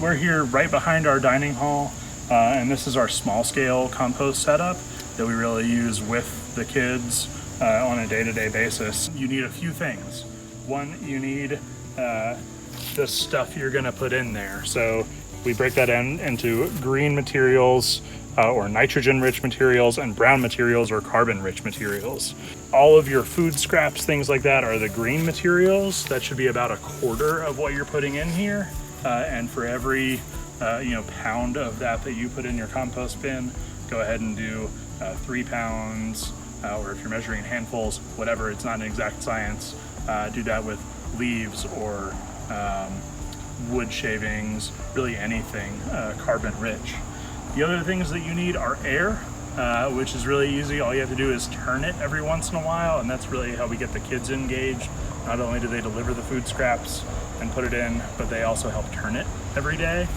we're here right behind our dining hall, and this is our small scale compost setup that we really use with the kids on a day-to-day basis. You need a few things. One, you need the stuff you're gonna put in there. So we break that into green materials or nitrogen-rich materials, and brown materials or carbon-rich materials. All of your food scraps, things like that, are the green materials. That should be about a quarter of what you're putting in here. And for every pound of that you put in your compost bin, go ahead and do 3 pounds, or if you're measuring handfuls, whatever, it's not an exact science, do that with leaves or wood shavings, really anything carbon rich. The other things that you need are air, which is really easy. All you have to do is turn it every once in a while, and that's really how we get the kids engaged. Not only do they deliver the food scraps and put it in, but they also help turn it every day.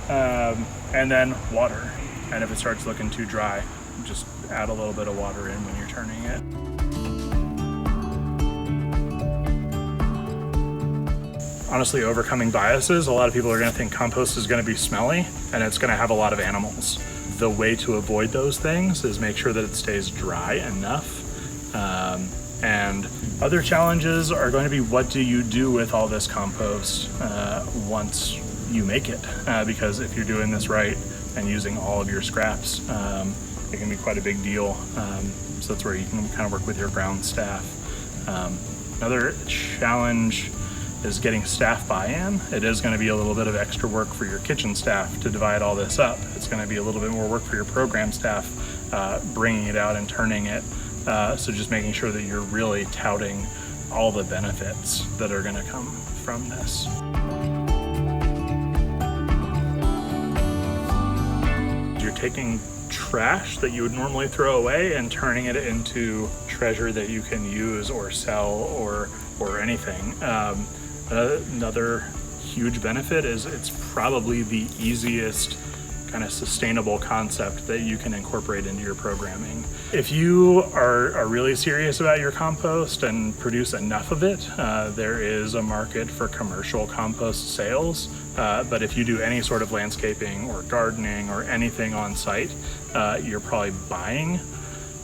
And then water. And if it starts looking too dry, just add a little bit of water in when you're turning it. Honestly, overcoming biases, a lot of people are going to think compost is going to be smelly and it's going to have a lot of animals. The way to avoid those things is make sure that it stays dry enough. And other challenges are going to be, what do you do with all this compost once you make it? Because if you're doing this right and using all of your scraps, it can be quite a big deal. So that's where you can kind of work with your ground staff. Another challenge is getting staff buy-in. It is going to be a little bit of extra work for your kitchen staff to divide all this up. It's going to be a little bit more work for your program staff, bringing it out and turning it. So just making sure that you're really touting all the benefits that are going to come from this. You're taking trash that you would normally throw away and turning it into treasure that you can use or sell or anything. Another huge benefit is it's probably the easiest kind of sustainable concept that you can incorporate into your programming. If you are really serious about your compost and produce enough of it, there is a market for commercial compost sales. But if you do any sort of landscaping or gardening or anything on site, you're probably buying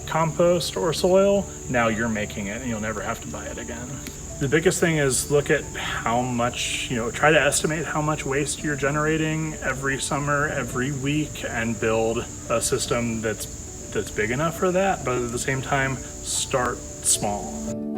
compost or soil. Now you're making it and you'll never have to buy it again. The biggest thing is look at how much, try to estimate how much waste you're generating every summer, every week, and build a system that's big enough for that, but at the same time, start small.